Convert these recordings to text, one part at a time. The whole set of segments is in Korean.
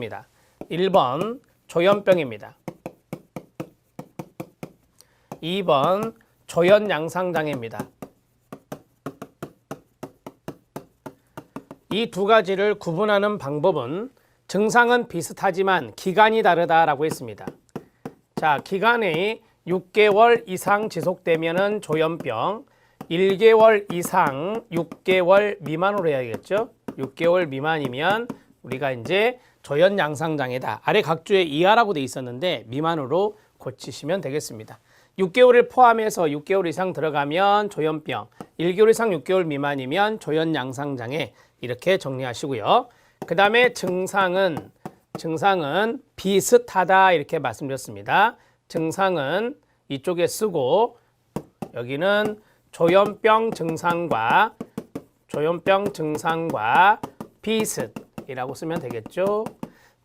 있습니다. 1번 조현병입니다. 2번 조현양상장애입니다. 이 두 가지를 구분하는 방법은 증상은 비슷하지만 기간이 다르다라고 했습니다. 자, 기간이 6개월 이상 지속되면은 조현병, 1개월 이상 6개월 미만으로 해야겠죠. 6개월 미만이면 우리가 이제 조현양상장애다. 아래 각주에 이하라고 돼 있었는데 미만으로 고치시면 되겠습니다. 6개월을 포함해서 6개월 이상 들어가면 조현병, 1개월 이상 6개월 미만이면 조현양상장애 이렇게 정리하시고요. 그 다음에 증상은 비슷하다 이렇게 말씀드렸습니다. 증상은 이쪽에 쓰고 여기는 조현병 증상과 비슷이라고 쓰면 되겠죠.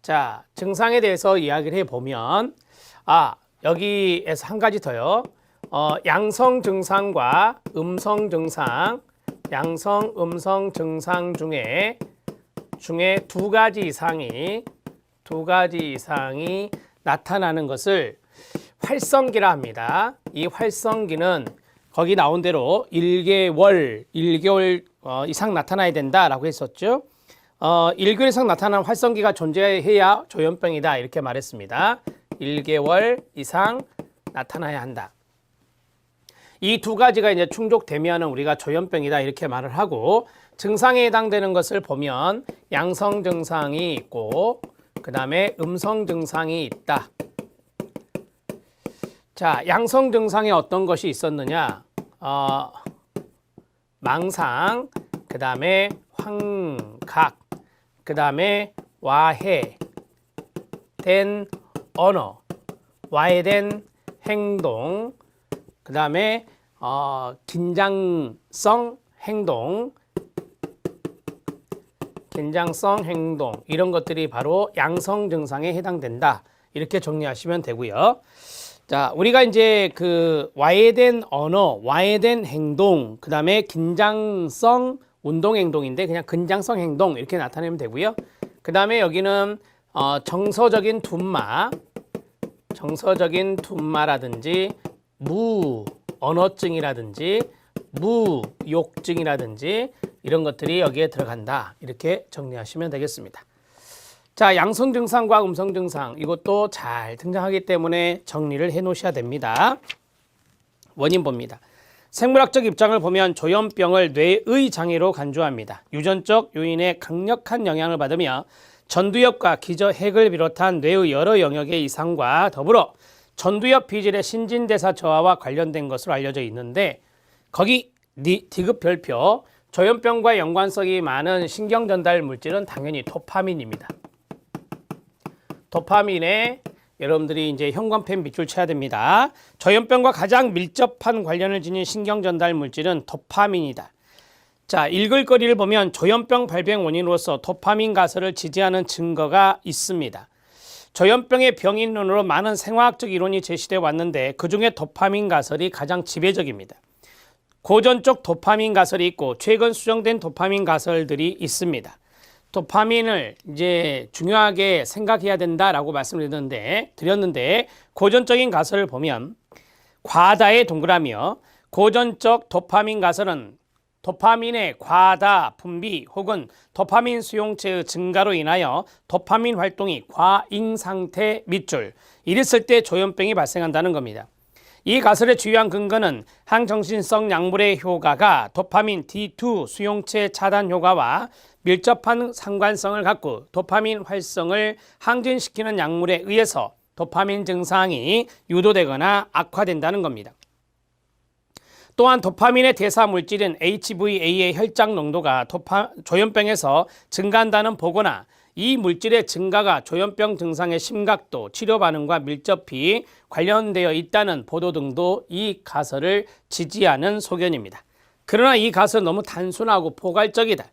자, 증상에 대해서 이야기를 해보면 여기에서 한 가지 더요. 양성 증상과 음성 증상, 양성, 음성 증상 중에 두 가지 이상이 나타나는 것을 활성기라 합니다. 이 활성기는 거기 나온 대로 1개월 이상 나타나야 된다라고 했었죠. 1개월 이상 나타나는 활성기가 존재해야 조현병이다 이렇게 말했습니다. 1개월 이상 나타나야 한다. 이 두 가지가 이제 충족되면 우리가 조현병이다 이렇게 말을 하고, 증상에 해당되는 것을 보면 양성 증상이 있고 그 다음에 음성 증상이 있다. 자, 양성 증상에 어떤 것이 있었느냐? 망상, 그 다음에 환각, 그 다음에 와해된 언어, 와해된 행동, 그 다음에 긴장성 행동 이런 것들이 바로 양성 증상에 해당된다 이렇게 정리하시면 되고요. 자, 우리가 이제 그 와해된 언어, 와해된 행동, 그 다음에 긴장성 운동 행동인데 그냥 근장성 행동 이렇게 나타내면 되고요. 그 다음에 여기는 정서적인 둔마라든지 무언어증이라든지 무욕증이라든지 이런 것들이 여기에 들어간다 이렇게 정리하시면 되겠습니다. 자, 양성 증상과 음성 증상 이것도 잘 등장하기 때문에 정리를 해 놓으셔야 됩니다. 원인 봅니다. 생물학적 입장을 보면 조현병을 뇌의 장애로 간주합니다. 유전적 요인의 강력한 영향을 받으며 전두엽과 기저핵을 비롯한 뇌의 여러 영역의 이상과 더불어 전두엽 비질의 신진대사 저하와 관련된 것으로 알려져 있는데, 거기 디귿 별표 조현병과 연관성이 많은 신경전달 물질은 당연히 도파민입니다. 도파민에 여러분들이 이제 형광펜 밑줄 쳐야 됩니다. 조현병과 가장 밀접한 관련을 지닌 신경전달 물질은 도파민이다. 자, 읽을 거리를 보면 조현병 발병 원인으로서 도파민 가설을 지지하는 증거가 있습니다. 조현병의 병인론으로 많은 생화학적 이론이 제시돼 왔는데 그중에 도파민 가설이 가장 지배적입니다. 고전적 도파민 가설이 있고 최근 수정된 도파민 가설들이 있습니다. 도파민을 이제 중요하게 생각해야 된다라고 말씀을 드렸는데 고전적인 가설을 보면 과다의 동그라미요. 고전적 도파민 가설은 도파민의 과다 분비 혹은 도파민 수용체의 증가로 인하여 도파민 활동이 과잉 상태 밑줄, 이랬을 때 조현병이 발생한다는 겁니다. 이 가설의 주요한 근거는 항정신성 약물의 효과가 도파민 D2 수용체 차단 효과와 밀접한 상관성을 갖고 도파민 활성을 항진시키는 약물에 의해서 도파민 증상이 유도되거나 악화된다는 겁니다. 또한 도파민의 대사 물질인 HVA의 혈장 농도가 조현병에서 증가한다는 보고나 이 물질의 증가가 조현병 증상의 심각도, 치료 반응과 밀접히 관련되어 있다는 보도 등도 이 가설을 지지하는 소견입니다. 그러나 이 가설은 너무 단순하고 포괄적이다.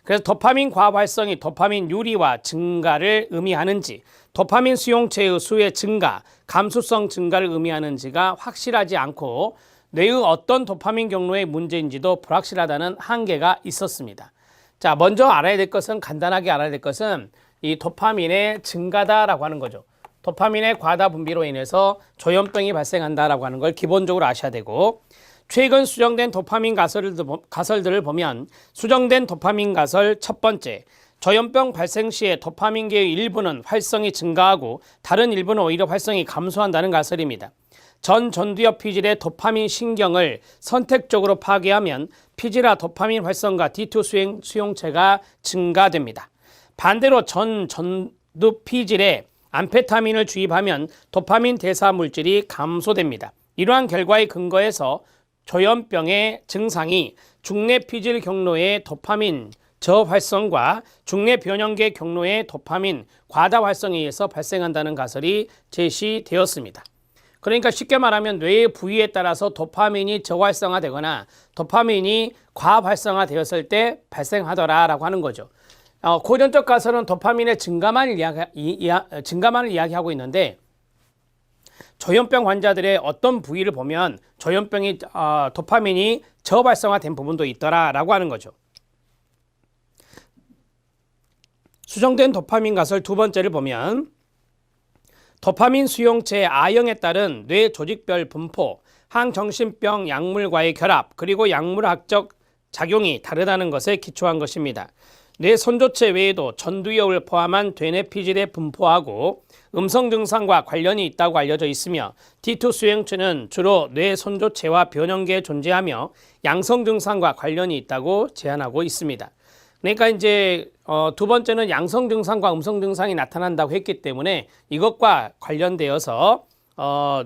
그래서 도파민 과활성이 도파민 유리화 증가를 의미하는지, 도파민 수용체의 수의 증가, 감수성 증가를 의미하는지가 확실하지 않고 뇌의 어떤 도파민 경로의 문제인지도 불확실하다는 한계가 있었습니다. 자, 먼저 알아야 될 것은, 간단하게 알아야 될 것은 이 도파민의 증가다라고 하는 거죠. 도파민의 과다 분비로 인해서 조현병이 발생한다라고 하는 걸 기본적으로 아셔야 되고, 최근 수정된 도파민 가설들을 보면 수정된 도파민 가설 첫 번째, 조현병 발생 시에 도파민계의 일부는 활성이 증가하고 다른 일부는 오히려 활성이 감소한다는 가설입니다. 전두엽 피질의 도파민 신경을 선택적으로 파괴하면 피질화 도파민 활성과 D2 수용체가 증가됩니다. 반대로 전두 피질에 암페타민을 주입하면 도파민 대사 물질이 감소됩니다. 이러한 결과에 근거해서 조현병의 증상이 중내 피질 경로의 도파민 저활성과 중내 변형계 경로의 도파민 과다 활성에 의해서 발생한다는 가설이 제시되었습니다. 그러니까 쉽게 말하면 뇌의 부위에 따라서 도파민이 저활성화되거나 도파민이 과활성화되었을 때 발생하더라라고 하는 거죠. 고전적 가설은 도파민의 증가만을 이야기하고 있는데, 조현병 환자들의 어떤 부위를 보면 조현병이 도파민이 저발성화된 부분도 있더라라고 하는 거죠. 수정된 도파민 가설 두 번째를 보면 도파민 수용체의 아형에 따른 뇌 조직별 분포, 항정신병 약물과의 결합, 그리고 약물학적 작용이 다르다는 것에 기초한 것입니다. 뇌 선조체 외에도 전두엽을 포함한 되뇌 피질에 분포하고 음성 증상과 관련이 있다고 알려져 있으며, D2 수용체는 주로 뇌 선조체와 변형계에 존재하며 양성 증상과 관련이 있다고 제안하고 있습니다. 그러니까 이제 두 번째는 양성 증상과 음성 증상이 나타난다고 했기 때문에 이것과 관련되어서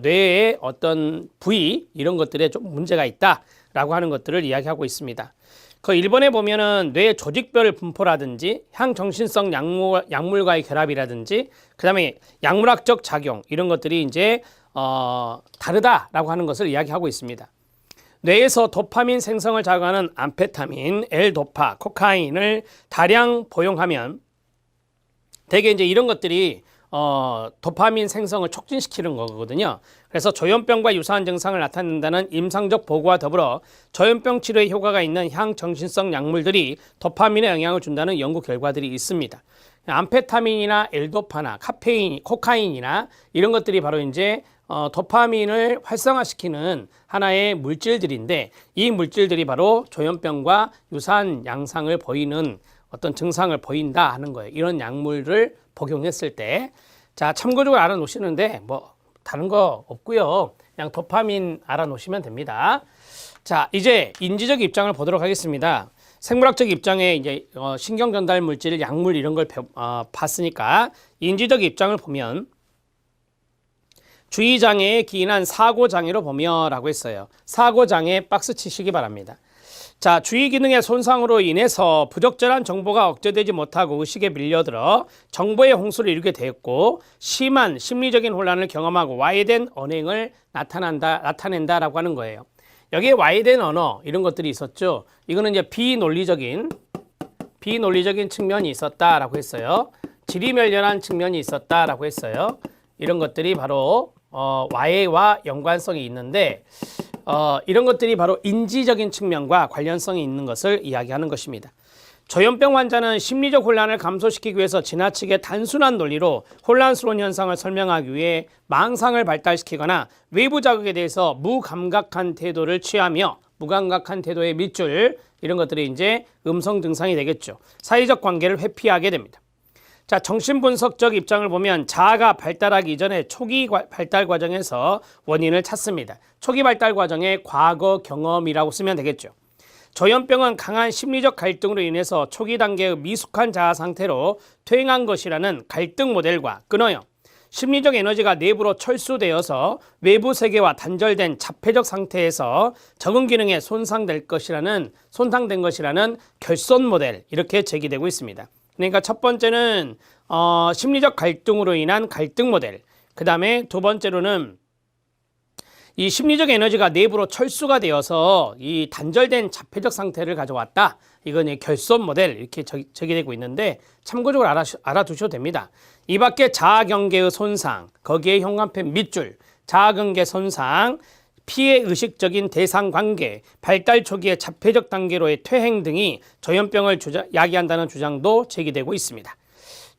뇌의 어떤 부위 이런 것들에 좀 문제가 있다라고 하는 것들을 이야기하고 있습니다. 그 1번에 보면은 뇌 조직별 분포라든지 향정신성 약물과의 결합이라든지 그다음에 약물학적 작용 이런 것들이 이제 다르다라고 하는 것을 이야기하고 있습니다. 뇌에서 도파민 생성을 자극하는 암페타민, L도파, 코카인을 다량 복용하면 대개 이제 이런 것들이 도파민 생성을 촉진시키는 거거든요. 그래서 조현병과 유사한 증상을 나타낸다는 임상적 보고와 더불어 조현병 치료에 효과가 있는 향정신성 약물들이 도파민에 영향을 준다는 연구 결과들이 있습니다. 암페타민이나 L도파나 코카인이나 이런 것들이 바로 이제 도파민을 활성화시키는 하나의 물질들인데, 이 물질들이 바로 조현병과 유사한 양상을 보이는 어떤 증상을 보인다 하는 거예요. 이런 약물을 복용했을 때. 자, 참고적으로 알아놓으시는데 뭐 다른 거 없고요. 그냥 도파민 알아놓으시면 됩니다. 자, 이제 인지적 입장을 보도록 하겠습니다. 생물학적 입장에 이제 신경 전달 물질, 약물 이런 걸 봤으니까 인지적 입장을 보면 주의 장애에 기인한 사고 장애로 보며라고 했어요. 사고 장애 박스 치시기 바랍니다. 자, 주의 기능의 손상으로 인해서 부적절한 정보가 억제되지 못하고 의식에 밀려들어 정보의 홍수를 이루게 되었고, 심한 심리적인 혼란을 경험하고 와해된 언행을 나타낸다라고 하는 거예요. 여기에 와해된 언어 이런 것들이 있었죠. 이거는 이제 비논리적인 측면이 있었다라고 했어요. 지리멸렬한 측면이 있었다라고 했어요. 이런 것들이 바로 와해와 연관성이 있는데, 이런 것들이 바로 인지적인 측면과 관련성이 있는 것을 이야기하는 것입니다. 조현병 환자는 심리적 혼란을 감소시키기 위해서 지나치게 단순한 논리로 혼란스러운 현상을 설명하기 위해 망상을 발달시키거나 외부 자극에 대해서 무감각한 태도를 취하며, 무감각한 태도의 밑줄 이런 것들이 이제 음성 증상이 되겠죠. 사회적 관계를 회피하게 됩니다. 자, 정신분석적 입장을 보면 자아가 발달하기 이전에 초기 발달 과정에서 원인을 찾습니다. 초기 발달 과정의 과거 경험이라고 쓰면 되겠죠. 조현병은 강한 심리적 갈등으로 인해서 초기 단계의 미숙한 자아 상태로 퇴행한 것이라는 갈등 모델과 끊어요. 심리적 에너지가 내부로 철수되어서 외부 세계와 단절된 자폐적 상태에서 적응 기능에 손상된 것이라는 결손 모델 이렇게 제기되고 있습니다. 그러니까 첫 번째는 심리적 갈등으로 인한 갈등 모델, 그 다음에 두 번째로는 이 심리적 에너지가 내부로 철수가 되어서 이 단절된 자폐적 상태를 가져왔다. 이건 결손 모델 이렇게 제기되고 있는데 참고적으로 알아두셔도 됩니다. 이 밖에 자아경계의 손상, 거기에 현관펜 밑줄, 자아경계 손상, 피해 의식적인 대상 관계, 발달 초기의 자폐적 단계로의 퇴행 등이 조현병을 야기한다는 주장도 제기되고 있습니다.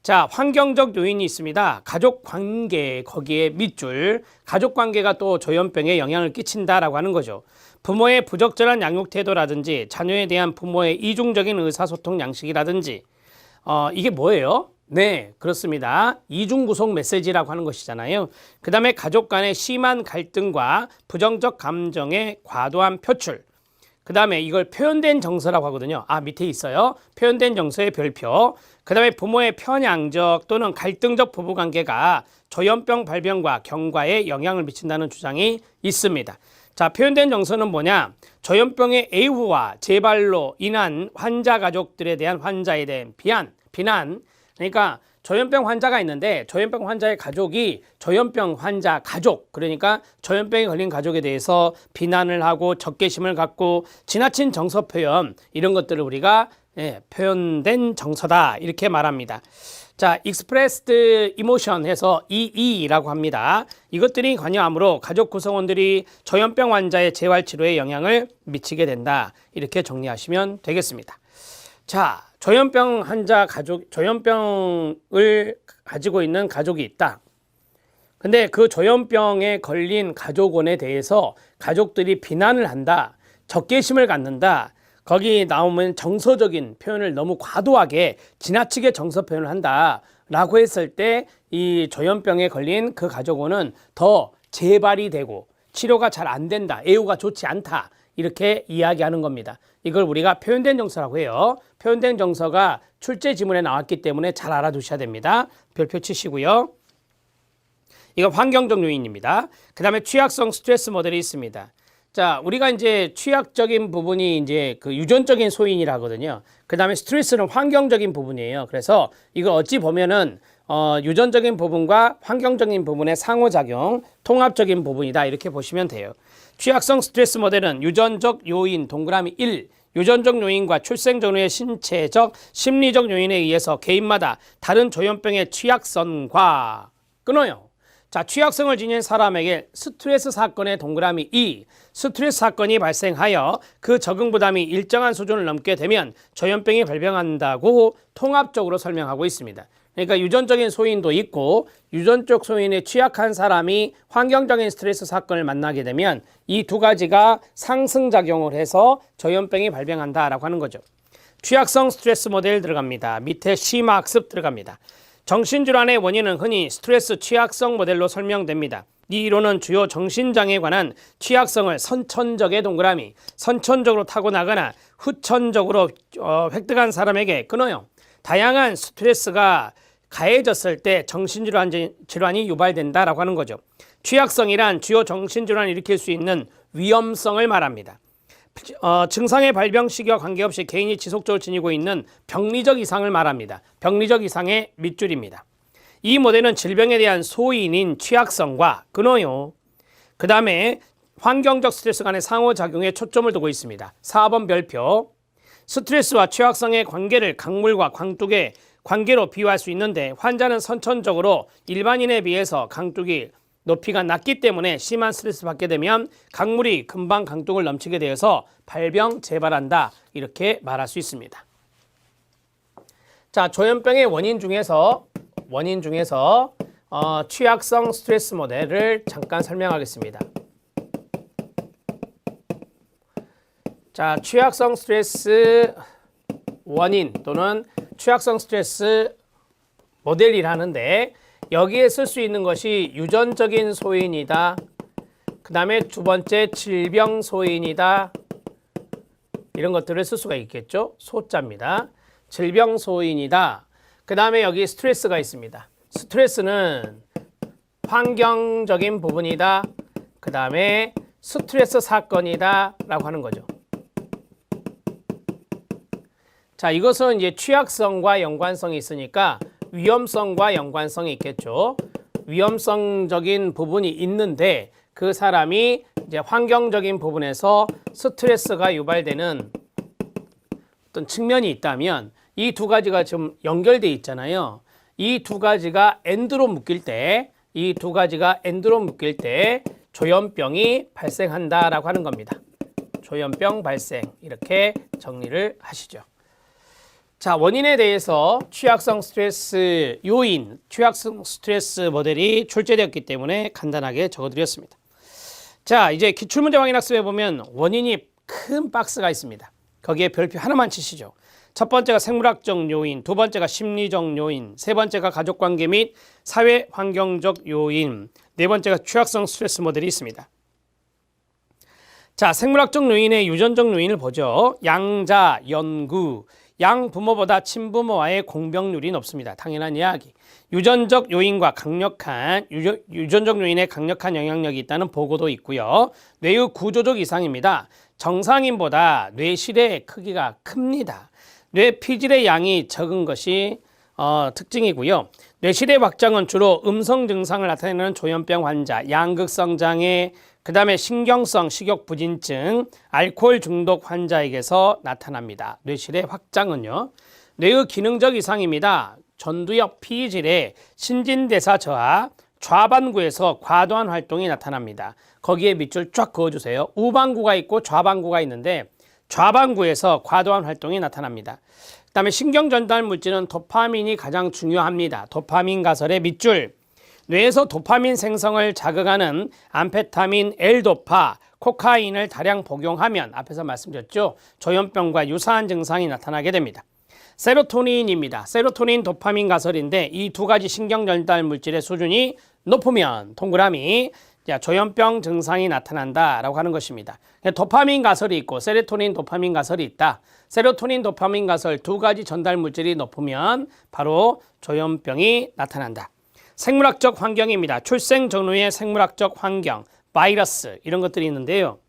자, 환경적 요인이 있습니다. 가족 관계, 거기에 밑줄. 가족 관계가 또 조현병에 영향을 끼친다라고 하는 거죠. 부모의 부적절한 양육 태도라든지 자녀에 대한 부모의 이중적인 의사소통 양식이라든지 이게 뭐예요? 네, 그렇습니다. 이중구속 메시지라고 하는 것이잖아요. 그 다음에 가족 간의 심한 갈등과 부정적 감정의 과도한 표출. 그 다음에 이걸 표현된 정서라고 하거든요. 밑에 있어요. 표현된 정서의 별표. 그 다음에 부모의 편향적 또는 갈등적 부부관계가 조현병 발병과 경과에 영향을 미친다는 주장이 있습니다. 자, 표현된 정서는 뭐냐? 조현병의 애후와 재발로 인한 환자 가족들에 대한 환자에 대한 비난. 그러니까 조현병 환자가 있는데 조현병 환자의 가족이 조현병 환자 가족, 그러니까 조현병에 걸린 가족에 대해서 비난을 하고 적개심을 갖고 지나친 정서 표현, 이런 것들을 우리가 표현된 정서다 이렇게 말합니다. 자, expressed emotion 해서 EE라고 합니다. 이것들이 관여하므로 가족 구성원들이 조현병 환자의 재활치료에 영향을 미치게 된다, 이렇게 정리하시면 되겠습니다. 자, 조현병 환자 가족, 조현병을 가지고 있는 가족이 있다. 근데 그 조현병에 걸린 가족원에 대해서 가족들이 비난을 한다, 적개심을 갖는다, 거기 나오면 정서적인 표현을 너무 과도하게 지나치게 정서 표현을 한다 라고 했을 때 이 조현병에 걸린 그 가족원은 더 재발이 되고 치료가 잘 안 된다, 애우가 좋지 않다, 이렇게 이야기하는 겁니다. 이걸 우리가 표현된 정서라고 해요. 표현된 정서가 출제 지문에 나왔기 때문에 잘 알아두셔야 됩니다. 별표 치시고요. 이건 환경적 요인입니다. 그 다음에 취약성 스트레스 모델이 있습니다. 자, 우리가 이제 취약적인 부분이 이제 그 유전적인 소인이라 하거든요. 그 다음에 스트레스는 환경적인 부분이에요. 그래서 이걸 어찌 보면은 유전적인 부분과 환경적인 부분의 상호작용, 통합적인 부분이다, 이렇게 보시면 돼요. 취약성 스트레스 모델은 유전적 요인 동그라미 1, 유전적 요인과 출생 전후의 신체적, 심리적 요인에 의해서 개인마다 다른 조현병의 취약성과 끊어요. 자, 취약성을 지닌 사람에게 스트레스 사건의 동그라미 2, 스트레스 사건이 발생하여 그 적응 부담이 일정한 수준을 넘게 되면 조현병이 발병한다고 통합적으로 설명하고 있습니다. 그러니까 유전적인 소인도 있고 유전적 소인에 취약한 사람이 환경적인 스트레스 사건을 만나게 되면 이 두 가지가 상승작용을 해서 조현병이 발병한다라고 하는 거죠. 취약성 스트레스 모델 들어갑니다. 밑에 심화학습 들어갑니다. 정신질환의 원인은 흔히 스트레스 취약성 모델로 설명됩니다. 이 이론은 주요 정신장애에 관한 취약성을 선천적의 동그라미, 선천적으로 타고나거나 후천적으로 획득한 사람에게 끊어요. 다양한 스트레스가 가해졌을 때 정신질환이 유발된다라고 하는 거죠. 취약성이란 주요 정신질환을 일으킬 수 있는 위험성을 말합니다. 증상의 발병 시기와 관계없이 개인이 지속적으로 지니고 있는 병리적 이상을 말합니다. 병리적 이상의 밑줄입니다. 이 모델은 질병에 대한 소인인 취약성과 끊어요. 그 다음에 환경적 스트레스 간의 상호작용에 초점을 두고 있습니다. 4번 별표. 스트레스와 취약성의 관계를 강물과 광뚝의 관계로 비유할 수 있는데 환자는 선천적으로 일반인에 비해서 강뚝이 높이가 낮기 때문에 심한 스트레스 받게 되면 강물이 금방 강뚝을 넘치게 되어서 발병, 재발한다, 이렇게 말할 수 있습니다. 자, 조현병의 원인 중에서 취약성 스트레스 모델을 잠깐 설명하겠습니다. 자, 취약성 스트레스 원인 또는 취약성 스트레스 모델이라는데 여기에 쓸 수 있는 것이 유전적인 소인이다. 그 다음에 두 번째 질병 소인이다. 이런 것들을 쓸 수가 있겠죠. 소자입니다. 질병 소인이다. 그 다음에 여기 스트레스가 있습니다. 스트레스는 환경적인 부분이다. 그 다음에 스트레스 사건이다 라고 하는 거죠. 자, 이것은 이제 취약성과 연관성이 있으니까 위험성과 연관성이 있겠죠. 위험성적인 부분이 있는데 그 사람이 이제 환경적인 부분에서 스트레스가 유발되는 어떤 측면이 있다면 이 두 가지가 좀 연결돼 있잖아요. 이 두 가지가 엔드로 묶일 때, 조현병이 발생한다라고 하는 겁니다. 조현병 발생, 이렇게 정리를 하시죠. 자, 원인에 대해서 취약성 스트레스 요인, 취약성 스트레스 모델이 출제되었기 때문에 간단하게 적어드렸습니다. 자, 이제 기출문제 확인학습에 보면 원인이 큰 박스가 있습니다. 거기에 별표 하나만 치시죠. 첫 번째가 생물학적 요인, 두 번째가 심리적 요인, 세 번째가 가족관계 및 사회환경적 요인, 네 번째가 취약성 스트레스 모델이 있습니다. 자, 생물학적 요인의 유전적 요인을 보죠. 양자, 연구, 양부모보다 친부모와의 공병률이 높습니다. 당연한 이야기. 유전적 요인과 강력한 유전적 요인에 강력한 영향력이 있다는 보고도 있고요. 뇌의 구조적 이상입니다. 정상인보다 뇌실의 크기가 큽니다. 뇌 피질의 양이 적은 것이 특징이고요. 뇌실의 확장은 주로 음성 증상을 나타내는 조현병 환자, 양극성 장애, 그 다음에 신경성 식욕부진증, 알코올 중독 환자에게서 나타납니다. 뇌실의 확장은요. 뇌의 기능적 이상입니다. 전두엽 피질의 신진대사 저하, 좌반구에서 과도한 활동이 나타납니다. 거기에 밑줄 쫙 그어주세요. 우반구가 있고 좌반구가 있는데 좌반구에서 과도한 활동이 나타납니다. 그 다음에 신경전달 물질은 도파민이 가장 중요합니다. 도파민 가설의 밑줄. 뇌에서 도파민 생성을 자극하는 암페타민, L도파, 코카인을 다량 복용하면 앞에서 말씀드렸죠. 조현병과 유사한 증상이 나타나게 됩니다. 세로토닌입니다. 세로토닌 도파민 가설인데 이 두 가지 신경전달 물질의 수준이 높으면 동그라미 조현병 증상이 나타난다라고 하는 것입니다. 도파민 가설이 있고 세로토닌 도파민 가설이 있다. 세로토닌 도파민 가설 두 가지 전달 물질이 높으면 바로 조현병이 나타난다. 생물학적 환경입니다. 출생 전후의 생물학적 환경, 바이러스 이런 것들이 있는데요.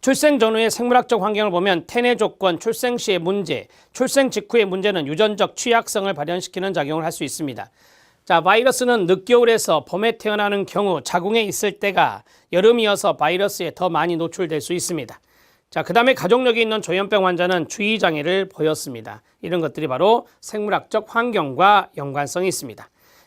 출생 전후의 생물학적 환경을 보면 태내 조건, 출생 시의 문제, 출생 직후의 문제는 유전적 취약성을 발현시키는 작용을 할 수 있습니다. 자, 바이러스는 늦겨울에서 봄에 태어나는 경우 자궁에 있을 때가 여름이어서 바이러스에 더 많이 노출될 수 있습니다. 자, 그 다음에 가족력이 있는 조현병 환자는 주의장애를 보였습니다. 이런 것들이 바로 생물학적 환경과 연관성이 있습니다.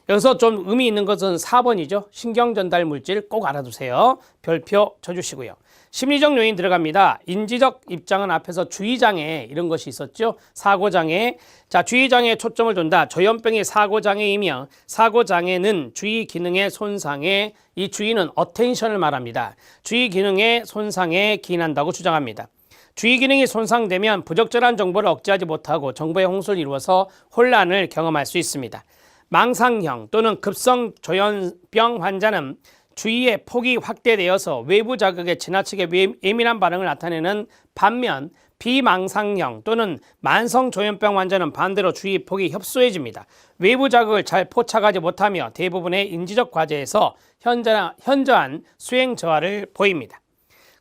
여기서 좀 의미 있는 것은 4번이죠. 신경전달 물질 꼭 알아두세요. 별표 쳐주시고요. 심리적 요인 들어갑니다. 인지적 입장은 앞에서 주의장애 이런 것이 있었죠. 사고장애. 자, 주의장애에 초점을 둔다. 조현병이 사고장애이며 사고장애는 주의 기능의 손상에 이 주의는 어텐션을 말합니다. 주의 기능의 손상에 기인한다고 주장합니다. 주의 기능이 손상되면 부적절한 정보를 억제하지 못하고 정보의 홍수를 이루어서 혼란을 경험할 수 있습니다. 망상형 또는 급성 조현병 환자는 주의의 폭이 확대되어서 외부 자극에 지나치게 예민한 반응을 나타내는 반면 비망상형 또는 만성 조현병 환자는 반대로 주의 폭이 협소해집니다. 외부 자극을 잘 포착하지 못하며 대부분의 인지적 과제에서 현저한 수행 저하를 보입니다.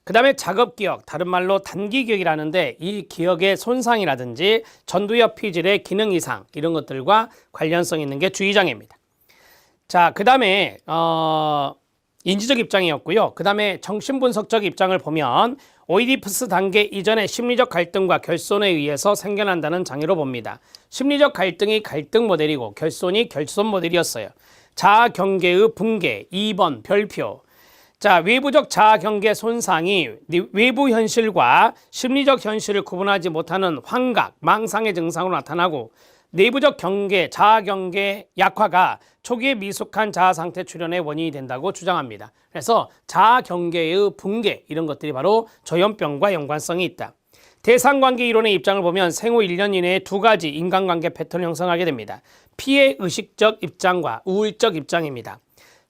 그 다음에 작업기억, 다른 말로 단기기억이라는데 이 기억의 손상이라든지 전두엽 피질의 기능 이상 이런 것들과 관련성 있는 게 주의장애입니다. 자, 그 다음에 인지적 입장이었고요. 그 다음에 정신분석적 입장을 보면 오이디푸스 단계 이전의 심리적 갈등과 결손에 의해서 생겨난다는 장애로 봅니다. 심리적 갈등이 갈등 모델이고 결손이 결손 모델이었어요. 자아 경계의 붕괴, 2번 별표. 자, 외부적 자아 경계 손상이 외부 현실과 심리적 현실을 구분하지 못하는 환각, 망상의 증상으로 나타나고 내부적 경계, 자아 경계 약화가 초기에 미숙한 자아 상태 출현의 원인이 된다고 주장합니다. 그래서 자아 경계의 붕괴 이런 것들이 바로 조현병과 연관성이 있다. 대상관계 이론의 입장을 보면 생후 1년 이내에 두 가지 인간관계 패턴을 형성하게 됩니다. 피해 의식적 입장과 우울적 입장입니다.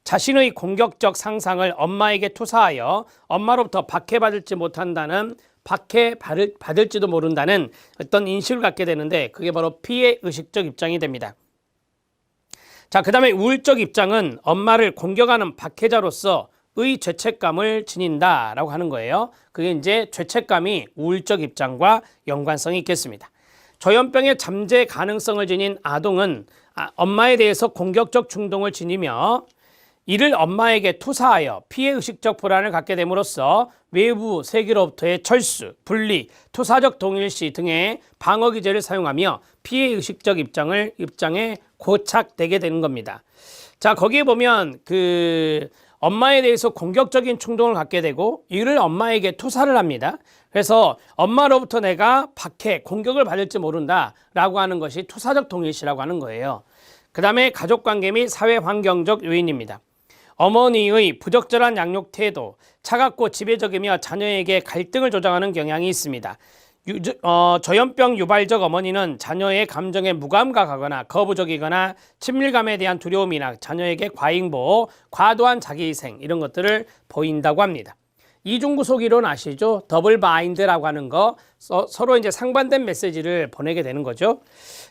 자신의 공격적 상상을 엄마에게 투사하여 엄마로부터 박해받을지 못한다는 박해받을지도 모른다는 어떤 인식을 갖게 되는데 그게 바로 피해 의식적 입장이 됩니다. 자, 그 다음에 우울적 입장은 엄마를 공격하는 박해자로서 의 죄책감을 지닌다라고 하는 거예요. 그게 이제 죄책감이 우울적 입장과 연관성이 있겠습니다. 조현병의 잠재 가능성을 지닌 아동은 엄마에 대해서 공격적 충동을 지니며 이를 엄마에게 투사하여 피해의식적 불안을 갖게 됨으로써 외부 세계로부터의 철수, 분리, 투사적 동일시 등의 방어기제를 사용하며 피해의식적 입장에 고착되게 되는 겁니다. 자, 거기에 보면 엄마에 대해서 공격적인 충동을 갖게 되고 이를 엄마에게 투사를 합니다. 그래서 엄마로부터 내가 박해, 공격을 받을지 모른다라고 하는 것이 투사적 동일시라고 하는 거예요. 그 다음에 가족관계 및 사회환경적 요인입니다. 어머니의 부적절한 양육 태도, 차갑고 지배적이며 자녀에게 갈등을 조장하는 경향이 있습니다. 저염병 유발적 어머니는 자녀의 감정에 무감각하거나 거부적이거나 친밀감에 대한 두려움이나 자녀에게 과잉보호, 과도한 자기희생 이런 것들을 보인다고 합니다. 이중구속 이론 아시죠? 더블 바인드라고 하는 거, 서로 이제 상반된 메시지를 보내게 되는 거죠.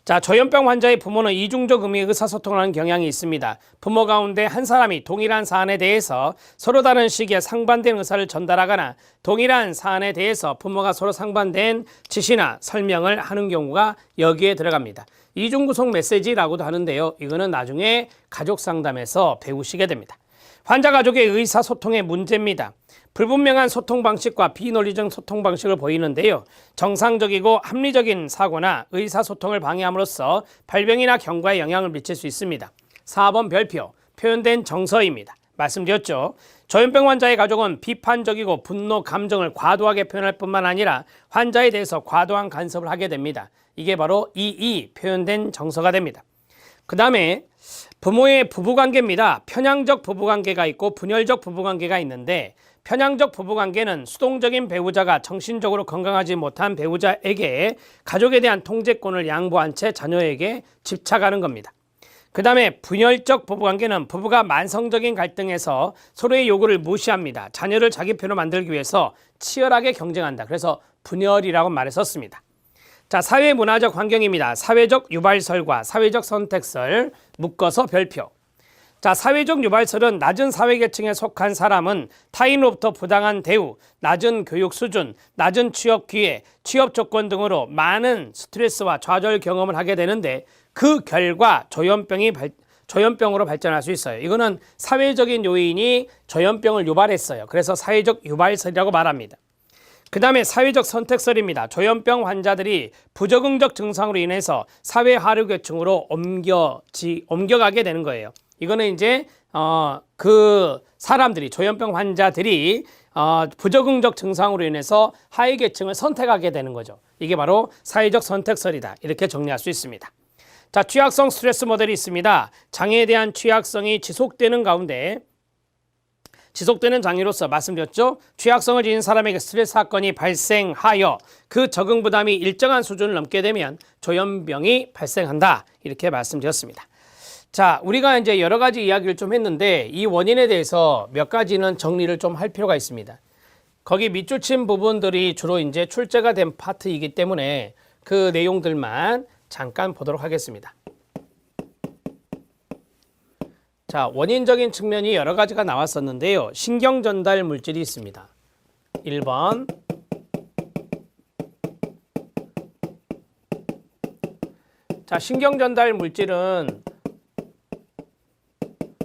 자, 저염병 환자의 부모는 이중적 의미의 의사소통을 하는 경향이 있습니다. 부모 가운데 한 사람이 동일한 사안에 대해서 서로 다른 시기에 상반된 의사를 전달하거나 동일한 사안에 대해서 부모가 서로 상반된 지시나 설명을 하는 경우가 여기에 들어갑니다. 이중구속 메시지라고도 하는데요. 이거는 나중에 가족 상담에서 배우시게 됩니다. 환자 가족의 의사소통의 문제입니다. 불분명한 소통 방식과 비논리적 소통 방식을 보이는데요. 정상적이고 합리적인 사고나 의사소통을 방해함으로써 발병이나 경과에 영향을 미칠 수 있습니다. 4번 별표, 표현된 정서입니다. 말씀드렸죠. 저염병 환자의 가족은 비판적이고 분노, 감정을 과도하게 표현할 뿐만 아니라 환자에 대해서 과도한 간섭을 하게 됩니다. 이게 바로 표현된 정서가 됩니다. 그 다음에 부모의 부부관계입니다. 편향적 부부관계가 있고 분열적 부부관계가 있는데 편향적 부부관계는 수동적인 배우자가 정신적으로 건강하지 못한 배우자에게 가족에 대한 통제권을 양보한 채 자녀에게 집착하는 겁니다. 그 다음에 분열적 부부관계는 부부가 만성적인 갈등에서 서로의 요구를 무시합니다. 자녀를 자기 편으로 만들기 위해서 치열하게 경쟁한다. 그래서 분열이라고 말을 썼습니다. 자, 사회문화적 환경입니다. 사회적 유발설과 사회적 선택설 묶어서 별표. 자, 사회적 유발설은 낮은 사회계층에 속한 사람은 타인으로부터 부당한 대우, 낮은 교육 수준, 낮은 취업 기회, 취업 조건 등으로 많은 스트레스와 좌절 경험을 하게 되는데 그 결과 저염병으로 발전할 수 있어요. 이거는 사회적인 요인이 저염병을 유발했어요. 그래서 사회적 유발설이라고 말합니다. 그 다음에 사회적 선택설입니다. 저염병 환자들이 부적응적 증상으로 인해서 사회 하류 계층으로 옮겨가게 되는 거예요. 이거는 이제 그 사람들이 저염병 환자들이 부적응적 증상으로 인해서 하위 계층을 선택하게 되는 거죠. 이게 바로 사회적 선택설이다. 이렇게 정리할 수 있습니다. 자, 취약성 스트레스 모델이 있습니다. 장애에 대한 취약성이 지속되는 가운데 지속되는 장애로서 말씀드렸죠. 취약성을 지닌 사람에게 스트레스 사건이 발생하여 그 적응 부담이 일정한 수준을 넘게 되면 저염병이 발생한다. 이렇게 말씀드렸습니다. 자, 우리가 이제 여러 가지 이야기를 좀 했는데 이 원인에 대해서 몇 가지는 정리를 좀 할 필요가 있습니다. 거기 밑줄 친 부분들이 주로 이제 출제가 된 파트이기 때문에 그 내용들만 잠깐 보도록 하겠습니다. 자, 원인적인 측면이 여러 가지가 나왔었는데요. 신경 전달 물질이 있습니다. 1번. 자, 신경 전달 물질은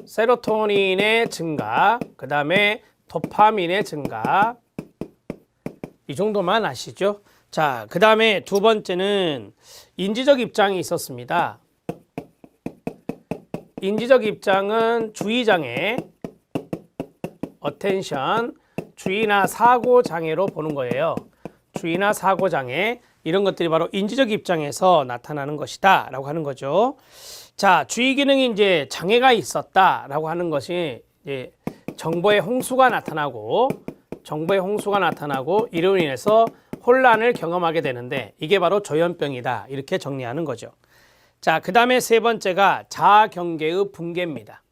세로토닌의 증가, 그 다음에 도파민의 증가, 이 정도만 아시죠? 자, 그 다음에 두 번째는 인지적 입장이 있었습니다. 인지적 입장은 주의장애, attention, 주의나 사고장애로 보는 거예요. 주의나 사고장애, 이런 것들이 바로 인지적 입장에서 나타나는 것이다 라고 하는 거죠. 자, 주의 기능이 이제 장애가 있었다라고 하는 것이 이제 정보의 홍수가 나타나고 이로 인해서 혼란을 경험하게 되는데 이게 바로 저염병이다. 이렇게 정리하는 거죠. 자, 그 다음에 세 번째가 자아경계의 붕괴입니다.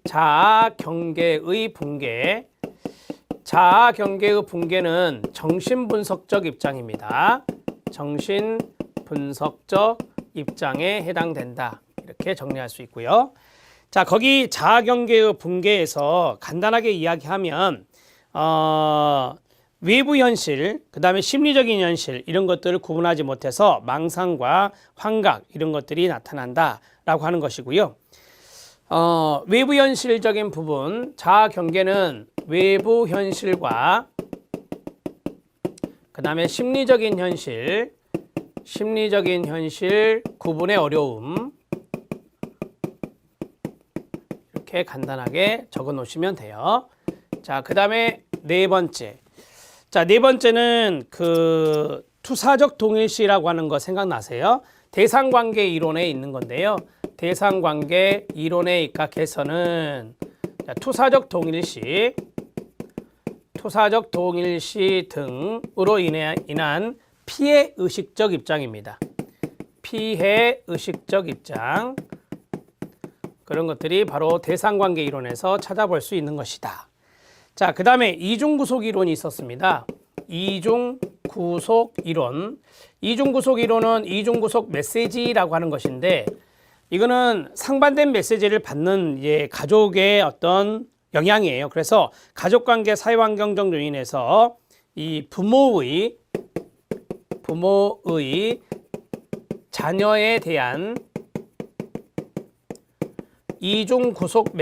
자아경계의 붕괴. 자아경계의 붕괴는 정신분석적 입장입니다. 정신분석적 입장에 해당된다. 이렇게 정리할 수 있고요. 자, 거기 자아경계의 붕괴에서 간단하게 이야기하면 외부 현실, 그 다음에 심리적인 현실 이런 것들을 구분하지 못해서 망상과 환각 이런 것들이 나타난다라고 하는 것이고요. 외부 현실적인 부분, 자아경계는 외부 현실과 그 다음에 심리적인 현실 구분의 어려움 이렇게 간단하게 적어 놓으시면 돼요. 자, 그 다음에 네 번째. 자, 네 번째는 그 투사적 동일시라고 하는 거 생각나세요? 대상관계 이론에 있는 건데요. 대상관계 이론에 입각해서는 투사적 동일시 등으로 인한 피해 의식적 입장입니다. 피해 의식적 입장. 그런 것들이 바로 대상관계 이론에서 찾아볼 수 있는 것이다. 자, 그 다음에 이중구속 이론이 있었습니다. 이중구속 이론. 이중구속 이론은 이중구속 메시지라고 하는 것인데, 이거는 상반된 메시지를 받는 가족의 어떤 영향이에요. 그래서 가족관계 사회환경적 요인에서 이 부모의 자녀에 대한 이중구속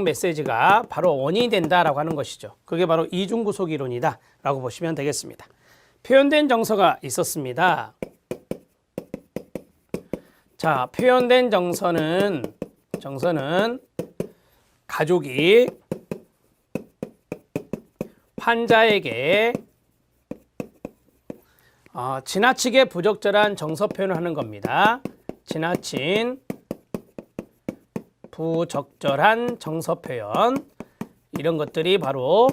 메시지가 바로 원인이 된다라고 하는 것이죠. 그게 바로 이중구속 이론이다 라고 보시면 되겠습니다. 표현된 정서가 있었습니다. 자, 표현된 정서는 가족이 환자에게 지나치게 부적절한 정서 표현을 하는 겁니다. 지나친 부적절한 정서 표현, 이런 것들이 바로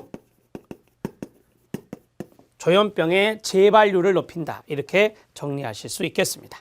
조현병의 재발률을 높인다, 이렇게 정리하실 수 있겠습니다.